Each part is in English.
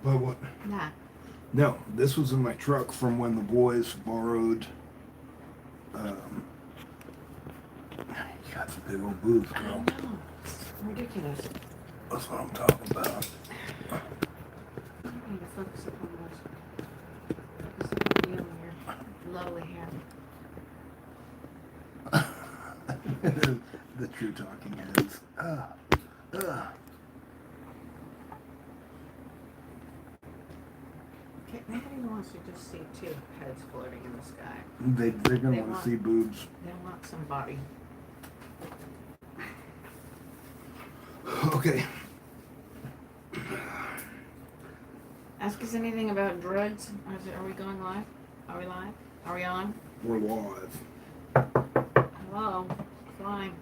But what? Nah. No, this was in my truck from when the boys borrowed. You got some big old boobs, I girl. know. It's ridiculous. That's what I'm talking about. I need to focus upon this. Focus upon you and your lovely hair. The true talking heads. Okay, nobody wants to just see two heads floating in the sky. They're gonna want to see boobs. They want somebody. Okay. Ask us anything about drugs. Are we going live? Are we live? Are we on? We're live. Hello. Fine.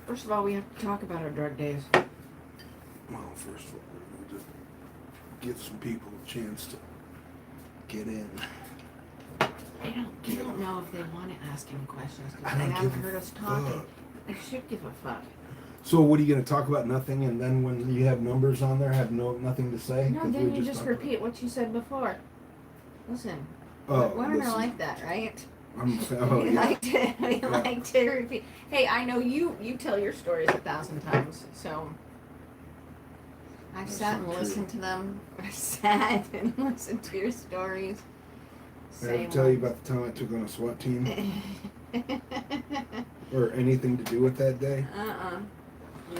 First of all, we have to talk about our drug days. Well, first of all, we're gonna just give some people a chance to get in. They don't know if they want to ask any questions I because they don't haven't give a heard us talking. fuck. They should give a fuck. So what are you going to talk about? Nothing, and then when you have numbers on there, have nothing to say? No, 'Cause then we you just talked repeat what you said before. Listen, about- women listen, are like that, right? I'm saying, oh we yeah. like to repeat. Hey, I know you tell your stories 1,000 times, so I've That's sat and not listened to them. I've sat and listened to your stories. Did I ever tell you about the time I took on a SWAT team? Or anything to do with that day?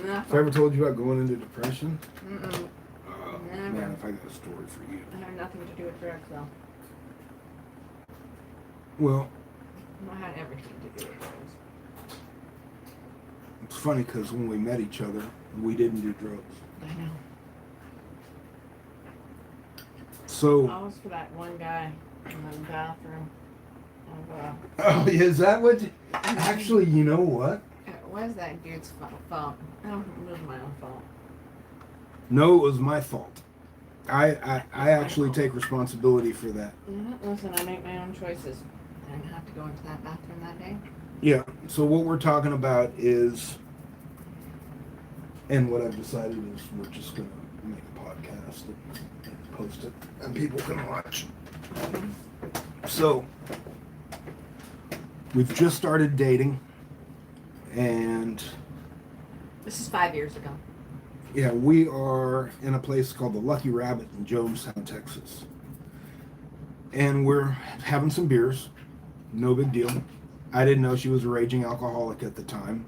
Have I ever told you about going into depression? Mm-mm. Never. Man, if I got a story for you. It had nothing to do with drugs, though. Well, It had everything to do with drugs. it's funny because when we met each other, we didn't do drugs. I know. So, I was for that one guy in the bathroom. oh, is that what? Actually, you know what? It was that dude's fault. It was my own fault. No, it was my fault. I actually take responsibility for that. Listen, I make my own choices. I didn't have to go into that bathroom that day. Yeah, so what we're talking about is, and what I've decided is we're just going to make a podcast and post it, and people can watch. So, we've just started dating, and This is 5 years ago. yeah, we are in a place called the Lucky Rabbit in Jonestown, Texas. And we're having some beers. No big deal. I didn't know she was a raging alcoholic at the time.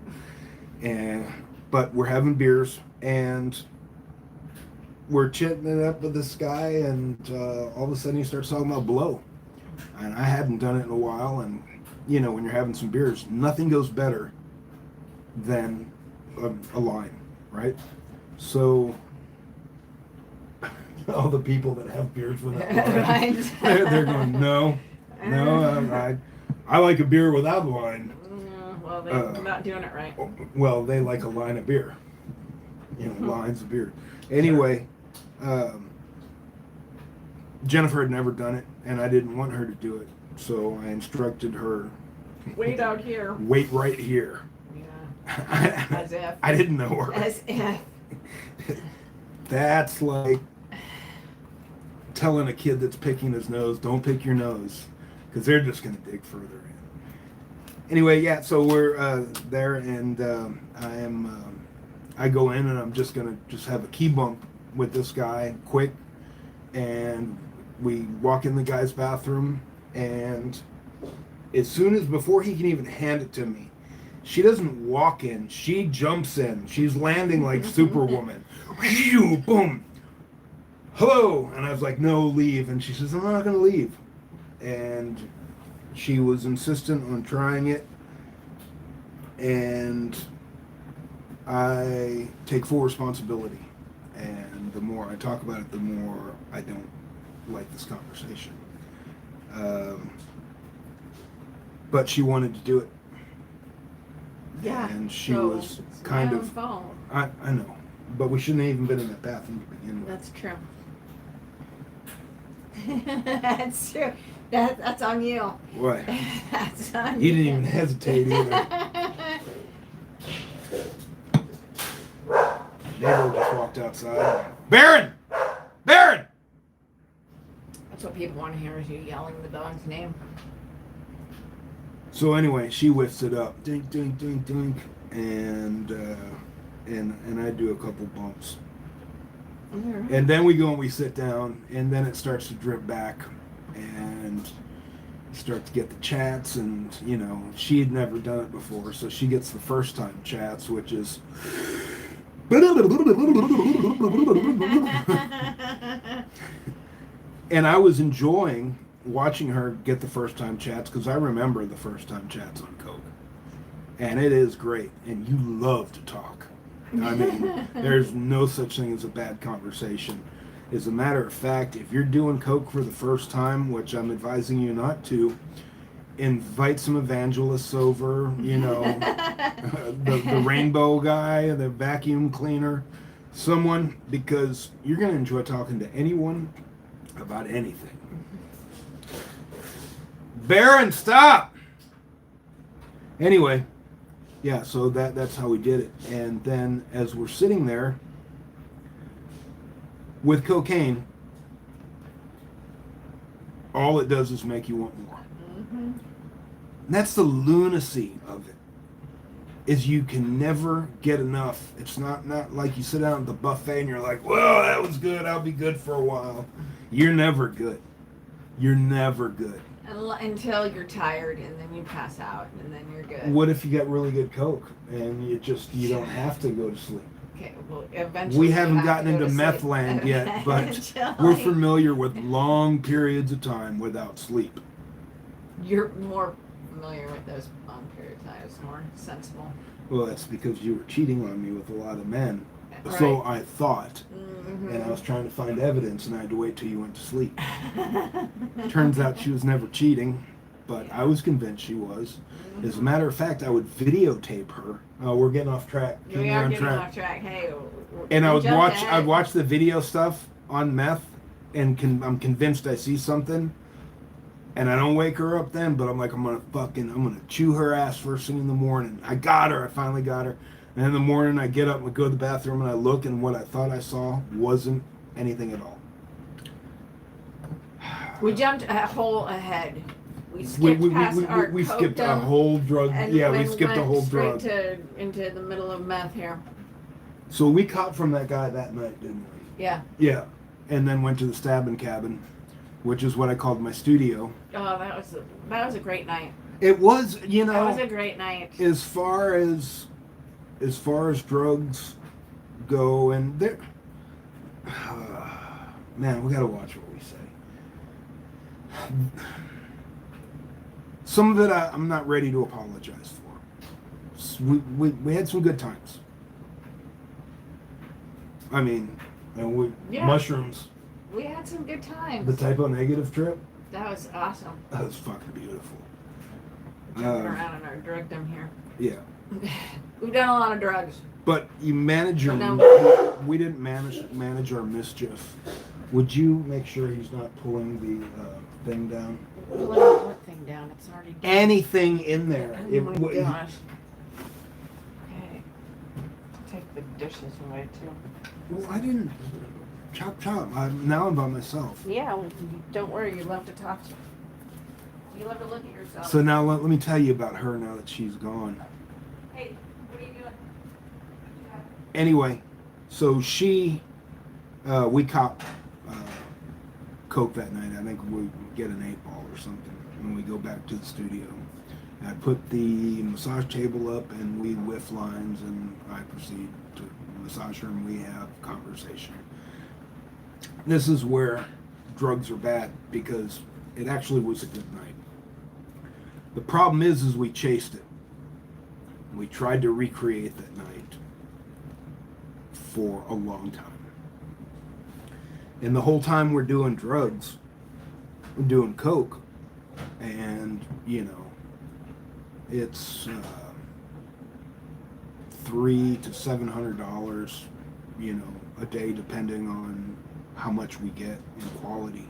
But we're having beers, and we're chitting it up with this guy, and all of a sudden he starts talking about blow. And I hadn't done it in a while, and you know, when you're having some beers, nothing goes better than a line, right? So all the people that have beers without wine, they're going, no, I like a beer without wine. Well, they're not doing it right. Well, they like a line of beer. You know, lines of beer. Anyway, Jennifer had never done it, and I didn't want her to do it. So I instructed her, wait out here. Wait right here. Yeah. As if. I didn't know her. As if. That's like telling a kid that's picking his nose, don't pick your nose, because they're just going to dig further in. Anyway, yeah, so we're there, and I go in, and I'm just going to have a key bump with this guy, quick, and we walk in the guy's bathroom, and as soon as, before he can even hand it to me, she doesn't walk in, she jumps in. She's landing like Superwoman. Boom. Hello. And I was like, no, leave. And she says, I'm not going to leave. And she was insistent on trying it. And I take full responsibility. And the more I talk about it, the more I don't like this conversation. But she wanted to do it. Yeah. And she was kind of. Fault. I know. But we shouldn't have even been in that bathroom to begin with. That's true. That's true. That's on you. What? That's on You you. didn't even hesitate either. Neighbor just walked outside. Baron! That's what people want to hear is you yelling the dog's name. So anyway, she whiffs it up, dink, dink, dink, dink, and I do a couple bumps. Mm-hmm. And then we go and we sit down, and then it starts to drip back, and start to get the chats, and you know, she had never done it before, so she gets the first time chats, which is and I was enjoying watching her get the first time chats because I remember the first time chats on Coke, and it is great, and you love to talk. I mean, there's no such thing as a bad conversation. As a matter of fact, if you're doing Coke for the first time, which I'm advising you not to, invite some evangelists over, you know, the rainbow guy, the vacuum cleaner, someone, because you're going to enjoy talking to anyone about anything. Baron, stop! Anyway, yeah, so that's how we did it. And then as we're sitting there with cocaine, all it does is make you want more. Mm-hmm. And that's the lunacy of it, is you can never get enough. It's not like you sit down at the buffet and you're like, well, that was good, I'll be good for a while. You're never good. You're never good. Until you're tired and then you pass out and then you're good. What if you got really good Coke and you don't have to go to sleep? Okay, well, eventually We haven't you have gotten to go into to meth sleep. land yet, but Eventually. we're familiar with long periods of time without sleep. You're more familiar with those long periods. I was more sensible. Well, that's because you were cheating on me with a lot of men. Right. So I thought. Mm-hmm. And I was trying to find evidence, and I had to wait till you went to sleep. Turns out she was never cheating, but I was convinced she was. As a matter of fact, I would videotape her. Oh, we're getting off track. We are getting off track. Hey, and I'd I'd watch the video stuff on meth, and I'm convinced I see something, and I don't wake her up then, but I'm like, I'm gonna chew her ass first thing in the morning. I got her. I finally got her. And in the morning, I get up and go to the bathroom, and I look, and what I thought I saw wasn't anything at all. We jumped a hole ahead. We skipped past our we coke skipped a dump whole drug. and Yeah, we went skipped a whole straight drug. into the middle of meth here. So we caught from that guy that night, didn't we? Yeah. Yeah, and then went to the stabbing cabin, which is what I called my studio. Oh, that was a great night. It was, you know. That was a great night. As far as drugs go, and there, man, we gotta watch what we say. Some of it I'm not ready to apologize for. We had some good times. I mean, and mushrooms. We had some good times. The typo negative trip. That was awesome. That was fucking beautiful. Jumping around in our drugdom here. Yeah. We've done a lot of drugs. But you manage your. No. We didn't manage our mischief. Would you make sure he's not pulling the thing down? What thing down? It's already done. Anything in there. Oh my gosh. Okay. Take the dishes away too. Well, I didn't. Chop. Now I'm by myself. Yeah, well, don't worry. You love to talk to. You love to look at yourself. So now let me tell you about her now that she's gone. Hey, what are you doing? Anyway, so we copped Coke that night. I think we get an 8-ball or something when we go back to the studio. I put the massage table up and we whiff lines, and I proceed to massage her and we have conversation. This is where drugs are bad, because it actually was a good night. The problem is we chased it. We tried to recreate that night for a long time. And the whole time we're doing drugs, we're doing Coke, and, you know, it's $300 to $700, you know, a day, depending on how much we get in quality.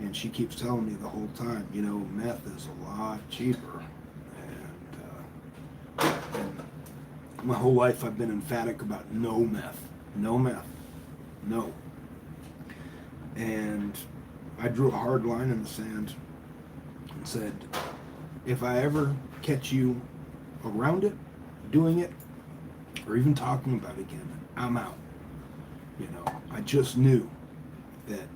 And she keeps telling me the whole time, you know, meth is a lot cheaper. And my whole life I've been emphatic about no meth. No meth. No. And I drew a hard line in the sand and said, if I ever catch you around it, doing it, or even talking about it again, I'm out. You know, I just knew that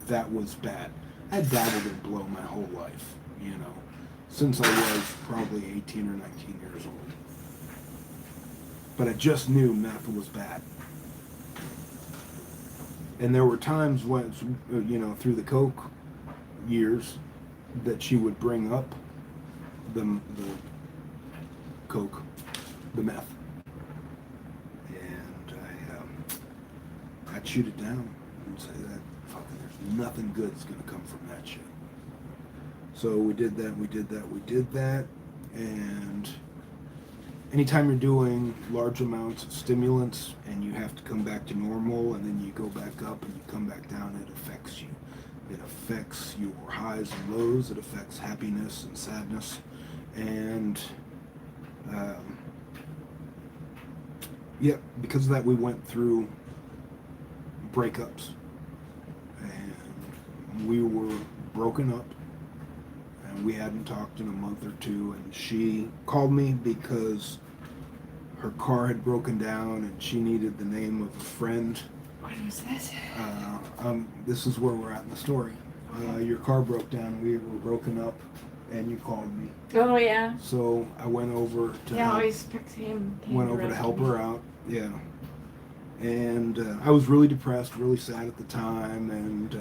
that was bad. I dabbled in blow my whole life, you know, since I was probably 18 or 19 years old. But I just knew meth was bad. And there were times when, you know, through the coke years, that she would bring up the coke, the meth, and I'd shoot it down and say that fucking there's nothing good that's gonna come from that shit. So we did that, and anytime you're doing large amounts of stimulants and you have to come back to normal and then you go back up and you come back down, it affects you. It affects your highs and lows. It affects happiness and sadness. And because of that, we went through breakups. And we were broken up. And we hadn't talked in a month or two. And she called me because her car had broken down and she needed the name of a friend. What was this? This is where we're at in the story. Your car broke down. We were broken up, and you called me. Oh yeah. So I went over to Yeah, help, always came went over to help her out. Yeah, and I was really depressed, really sad at the time, and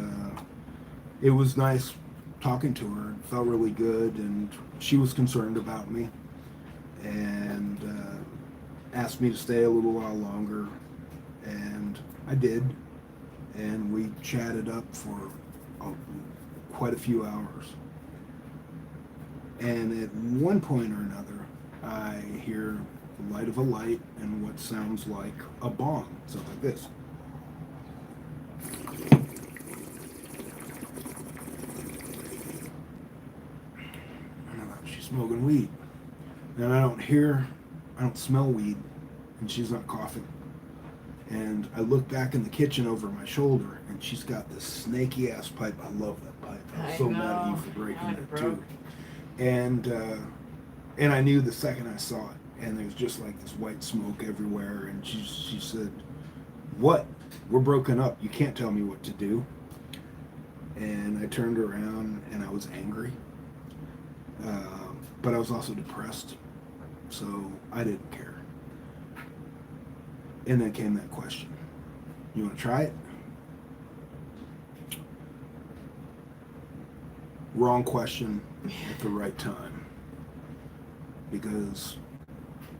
it was nice talking to her. It felt really good, and she was concerned about me, and asked me to stay a little while longer, and I did, and we chatted up for quite a few hours. And at one point or another, I hear the light of a light and what sounds like a bong. It sounds like this. And I thought, she's smoking weed. And I don't smell weed, and she's not coughing. And I look back in the kitchen over my shoulder, and she's got this snaky ass pipe. I love that pipe. I'm so mad at you for breaking it too. And I knew the second I saw it, and there was just like this white smoke everywhere. And she said, "What? We're broken up. You can't tell me what to do." And I turned around, and I was angry, but I was also depressed, so I didn't care. And then came that question. You want to try it? Wrong question at the right time. Because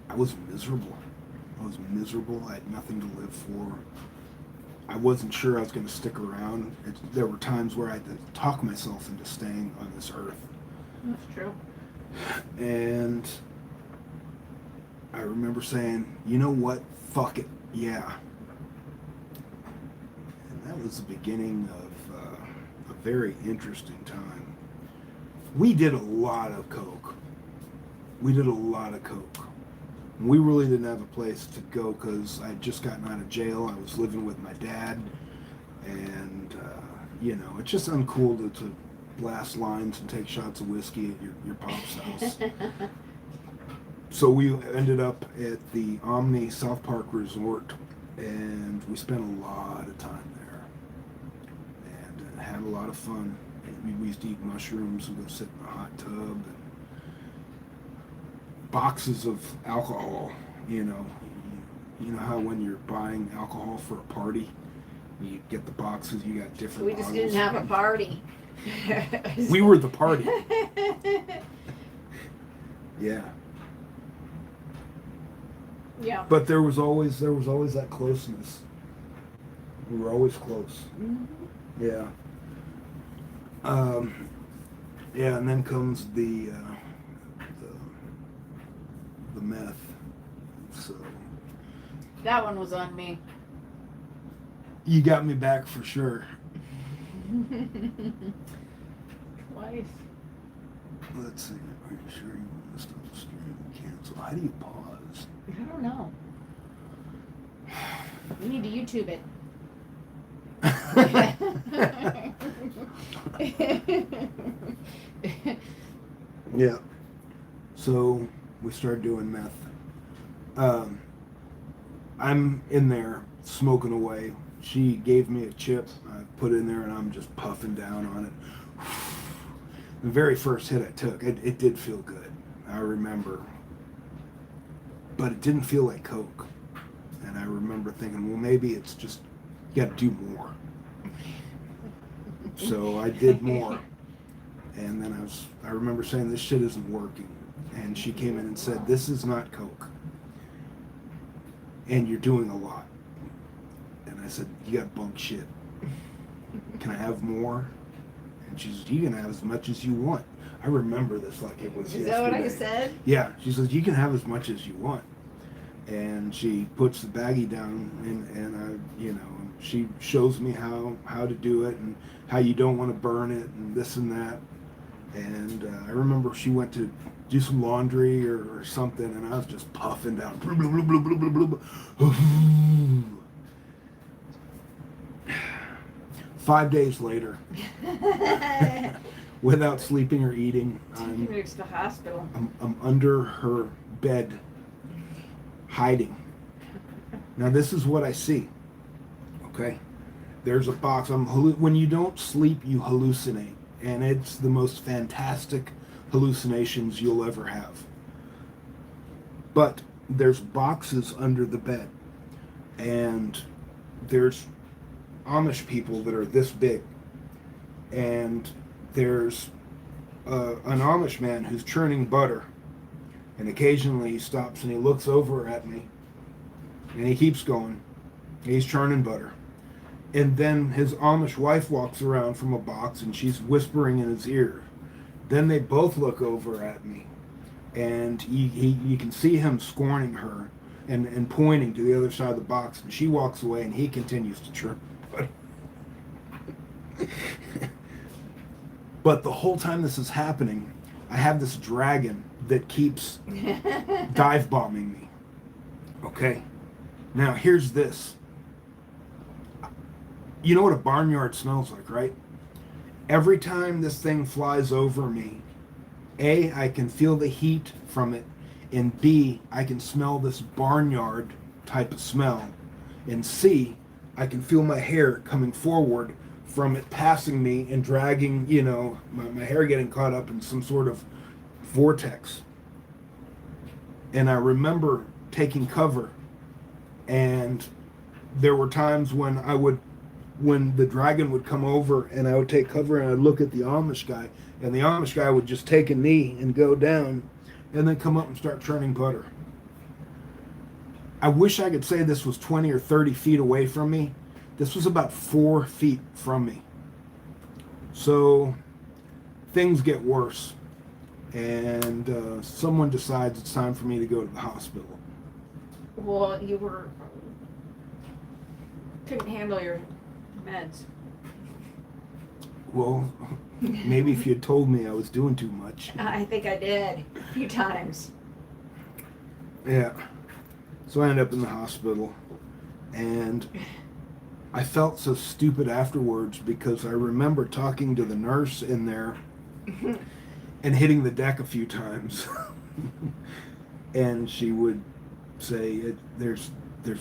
I was miserable. I had nothing to live for. I wasn't sure I was going to stick around. There were times where I had to talk myself into staying on this earth. That's true. And I remember saying, you know what? Fuck it. Yeah. And that was the beginning of a very interesting time. We did a lot of coke. We really didn't have a place to go because I had just gotten out of jail. I was living with my dad. And, you know, it's just uncool to blast lines and take shots of whiskey at your pop's house. So we ended up at the Omni South Park Resort, and we spent a lot of time there, and had a lot of fun. And we used to eat mushrooms and go sit in the hot tub, and boxes of alcohol. You know how when you're buying alcohol for a party, you get the boxes. You got different. We just bottles. didn't have a party. We were the party. Yeah. Yeah. But there was always that closeness. We were always close. Mm-hmm. Yeah. Yeah, and then comes the meth. So That one was on me. you got me back for sure. Twice. Let's see. Are you sure you want to stop the stream and cancel? How do you pause? I don't know. We need to YouTube it. Yeah. So we started doing meth. Um, I'm in there smoking away. She gave me a chip. I put it in there and I'm just puffing down on it. The very first hit I took, it did feel good. I remember. But it didn't feel like Coke. And I remember thinking, well, maybe it's just, you got to do more. So I did more. And then I remember saying, this shit isn't working. And she came in and said, this is not Coke. And you're doing a lot. And I said, you got bunk shit. Can I have more? And she says, you can have as much as you want. I remember this like it was yesterday. Is that what I said? Yeah. She says, you can have as much as you want. And she puts the baggie down and I, you know, she shows me how to do it and how you don't want to burn it and this and that. And I remember she went to do some laundry or something, and I was just puffing down. 5 days later, without sleeping or eating, Taking her to the hospital. I'm under her bed, hiding. Now this is what I see. Okay, there's a box. When you don't sleep, you hallucinate. And it's the most fantastic hallucinations you'll ever have. But there's boxes under the bed. And there's Amish people that are this big. And there's an Amish man who's churning butter. And occasionally he stops and he looks over at me. And he keeps going. He's churning butter. And then his Amish wife walks around from a box and she's whispering in his ear. Then they both look over at me. And you can see him scorning her and pointing to the other side of the box. And she walks away and he continues to chirp. But the whole time this is happening, I have this dragon that keeps dive bombing me. Okay? Now here's this. You know what a barnyard smells like, right? Every time this thing flies over me, A, I can feel the heat from it, and B, I can smell this barnyard type of smell, and C, I can feel my hair coming forward from it passing me and dragging, you know, my hair getting caught up in some sort of vortex. And I remember taking cover, and there were times when when the dragon would come over and I would take cover and I'd look at the Amish guy, and the Amish guy would just take a knee and go down and then come up and start churning butter. I wish I could say this was 20 or 30 feet away from me. This was about 4 feet from me. So things get worse, and someone decides it's time for me to go to the hospital. Well, couldn't handle your meds. Well, maybe if you had told me I was doing too much. I think I did a few times. Yeah. So I ended up in the hospital, and I felt so stupid afterwards because I remember talking to the nurse in there and hitting the deck a few times. And she would say, there's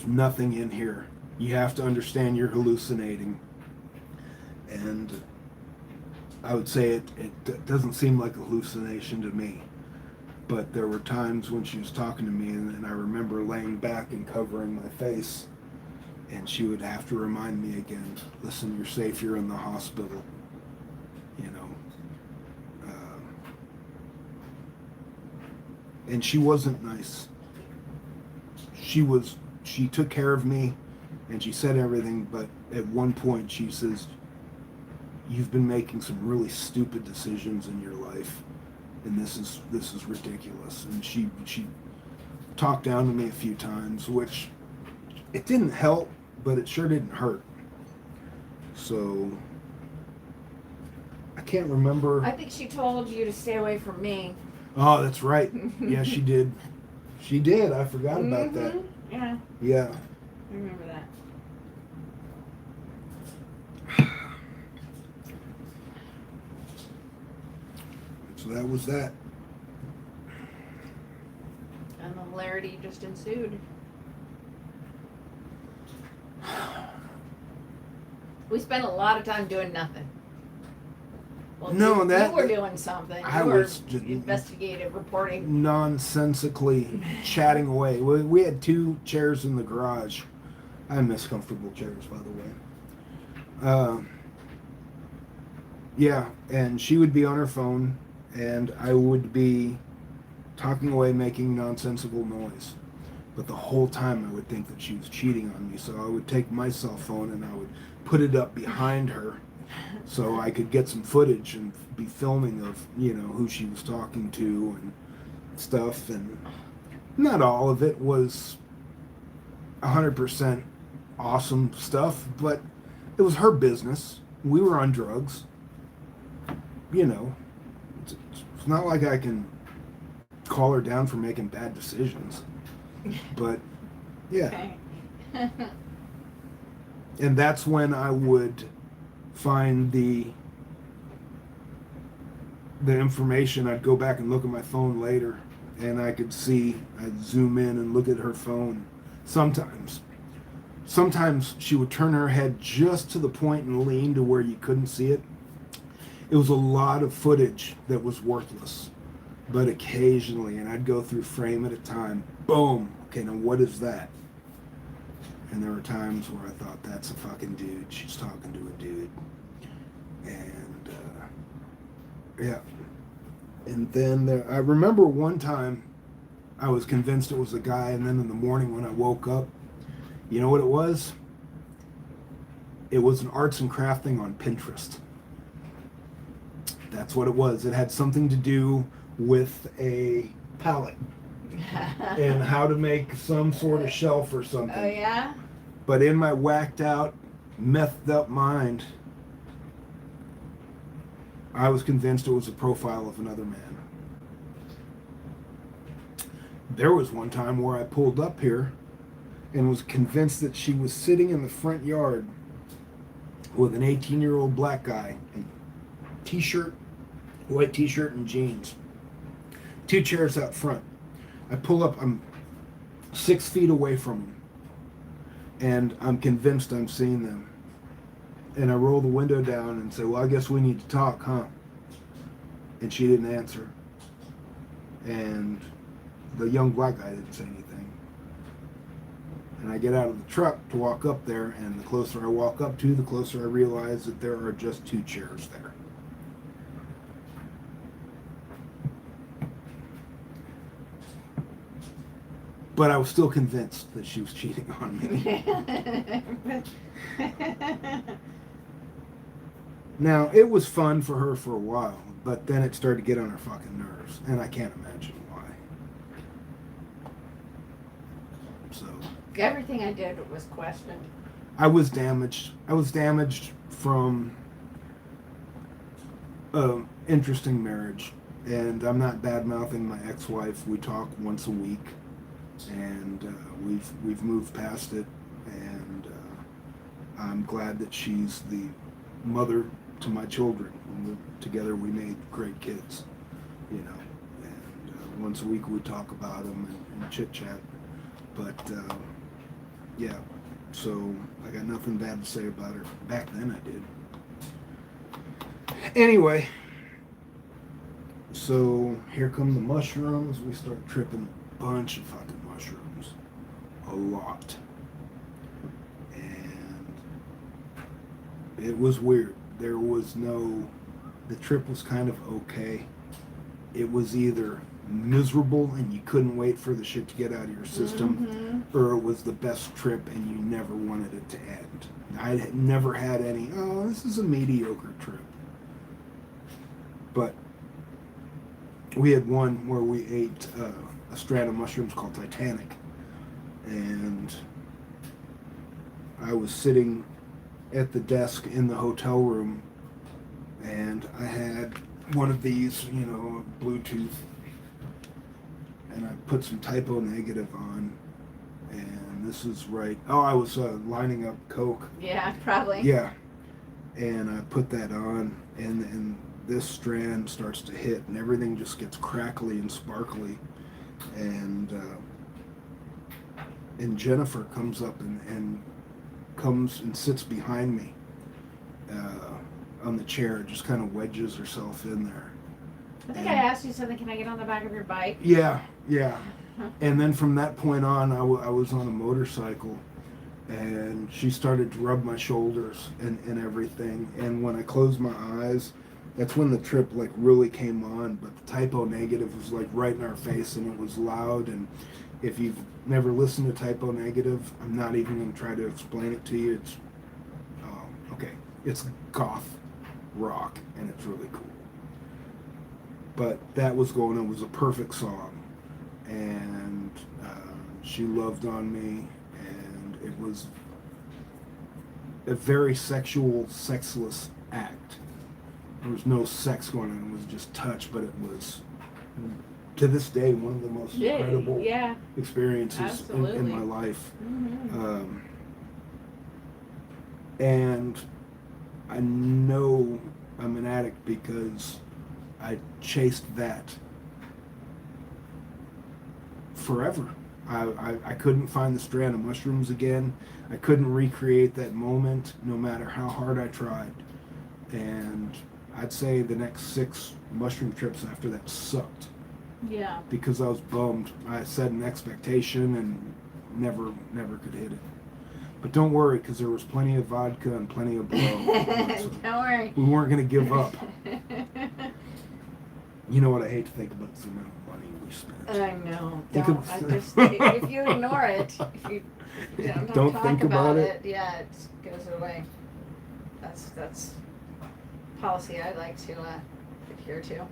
nothing in here. You have to understand you're hallucinating. And I would say it doesn't seem like a hallucination to me. But there were times when she was talking to me, and I remember laying back and covering my face. And she would have to remind me again, listen, you're safe, you're in the hospital. You know. And she wasn't nice. She took care of me, and she said everything, but at one point she says, you've been making some really stupid decisions in your life, and this is ridiculous. And she talked down to me a few times, which it didn't help, but it sure didn't hurt. So I can't remember. I think she told you to stay away from me. Oh, that's right. Yeah, she did. She did. I forgot about that. Yeah. Yeah. I remember that. So that was that. hilarity just ensued. We spent a lot of time doing nothing. Well, No, you were doing something. I You were was just investigative reporting. nonsensically chatting away. We had 2 chairs in the garage. I miss comfortable chairs, by the way. Yeah, and she would be on her phone, and I would be talking away, making nonsensical noise. But the whole time I would think that she was cheating on me, so I would take my cell phone and I would put it up behind her so I could get some footage and be filming of, who she was talking to and stuff. And not all of it was 100% awesome stuff, but it was her business. We were on drugs. It's not like I can call her down for making bad decisions. But, yeah. Okay. And that's when I would find the information. I'd go back and look at my phone later, and I'd zoom in and look at her phone. Sometimes she would turn her head just to the point and lean to where you couldn't see it. It was a lot of footage that was worthless, but occasionally, and I'd go through frame at a time, boom, okay, now what is that? And there were times where I thought, that's a fucking dude. She's talking to a dude. And, yeah. And then I remember one time I was convinced it was a guy, and then in the morning when I woke up, you know what it was? It was an arts and crafting on Pinterest. That's what it was. It had something to do with a palette and how to make some sort of shelf or something. Oh, yeah? But in my whacked out, methed up mind, I was convinced it was a profile of another man. There was one time where I pulled up here and was convinced that she was sitting in the front yard with an 18-year-old black guy in white t-shirt and jeans. 2 chairs out front. I pull up, I'm 6 feet away from them, and I'm convinced I'm seeing them. And I roll the window down and say, well, I guess we need to talk, huh? And she didn't answer. And the young black guy didn't say anything. And I get out of the truck to walk up there, and the closer I walk up to, the closer I realize that there are just 2 chairs there. But I was still convinced that she was cheating on me. Now, it was fun for her for a while, but then it started to get on her fucking nerves, and I can't imagine why. So Everything I did was questioned. I was damaged. I was damaged from an interesting marriage, and I'm not bad-mouthing my ex-wife. We talk once a week, and we've moved past it, and I'm glad that she's the mother to my children. Together we made great kids, and once a week we talk about them and chit-chat. But yeah, so I got nothing bad to say about her. Back then I did. Anyway, so here come the mushrooms. We start tripping a bunch of fucking mushrooms. A lot. And it was weird. There was the trip was kind of okay. It was either miserable and you couldn't wait for the shit to get out of your system, or it was the best trip and you never wanted it to end. I had never had any, this is a mediocre trip. But we had one where we ate a strand of mushrooms called Titanic, and I was sitting at the desk in the hotel room, and I had one of these, Bluetooth, and I put some typo negative on, and this is right. Oh, I was lining up Coke. Yeah, probably. Yeah, and I put that on, and this strand starts to hit, and everything just gets crackly and sparkly, and and Jennifer comes up and comes and sits behind me on the chair, just kind of wedges herself in there. I think I asked you something. Can I get on the back of your bike? Yeah. And then from that point on, I was on a motorcycle, and she started to rub my shoulders and everything. And when I closed my eyes, that's when the trip like really came on. But the typo negative was like right in our face, and it was loud. And if you've never listened to typo negative, I'm not even going to try to explain it to you. It's okay. It's goth rock, and it's really cool. But that was going. It was a perfect song, and she loved on me, and it was a very sexual, sexless act. There was no sex going on. It was just touch, but it was, to this day, one of the most incredible experiences in my life. Mm-hmm. And I know I'm an addict because I chased that forever. I couldn't find the strand of mushrooms again. I couldn't recreate that moment no matter how hard I tried. And I'd say the next 6 mushroom trips after that sucked. Yeah. Because I was bummed. I set an expectation and never could hit it. But don't worry, because there was plenty of vodka and plenty of blow. So don't worry. we weren't going to give up. You know what I hate to think about is the amount of money we spent. I know. I just if you ignore it, if you don't talk think about it, yeah, it goes away. That's policy I like to adhere to.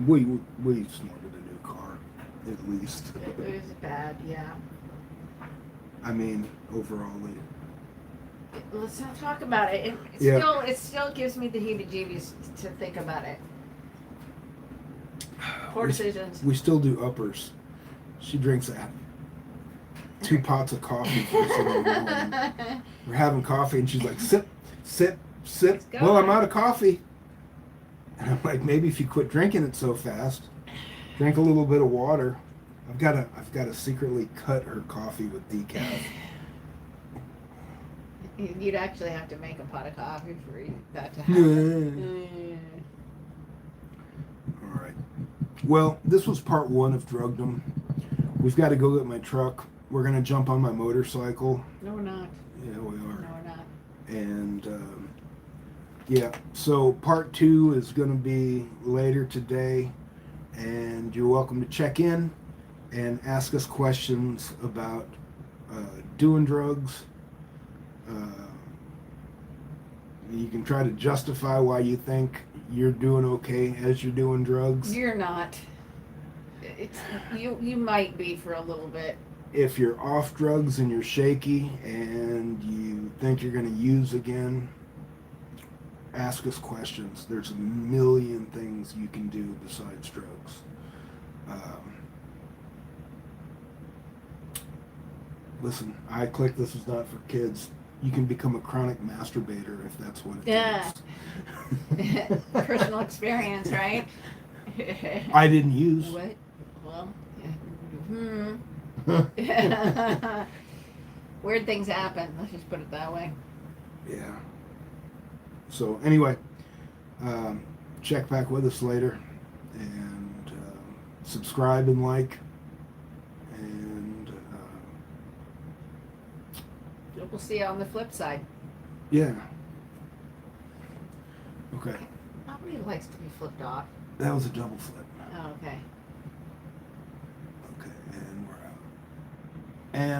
We snorted a new car, at least. It was bad, yeah. I mean, overall, Let's not talk about it. It still gives me the heebie-jeebies to think about it. Poor decisions. We still do uppers. She drinks 2 pots of coffee first thing in the morning. We're having coffee, and she's like, sip, sip, sip. Well, I'm out of coffee. And I'm like, maybe if you quit drinking it so fast, drink a little bit of water. I've got to secretly cut her coffee with decaf. You'd actually have to make a pot of coffee for that to happen. All right. Well, this was part 1 of Drugdom. We've got to go get my truck. We're going to jump on my motorcycle. No, we're not. Yeah, we are. No, we're not. And, yeah, so part 2 is going to be later today. And you're welcome to check in and ask us questions about doing drugs. You can try to justify why you think you're doing okay as you're doing drugs. You're not. You might be for a little bit. If you're off drugs and you're shaky and you think you're going to use again, ask us questions. There's a million things you can do besides drugs. Listen, this is not for kids. You can become a chronic masturbator if that's what it takes. Personal experience, right? I didn't use. What? Well, weird things happen. Let's just put it that way. Yeah. So anyway, check back with us later, and subscribe and like, and we'll see you on the flip side. Yeah. Okay. Nobody likes to be flipped off. That was a double flip. Oh, okay. Okay, and we're out. And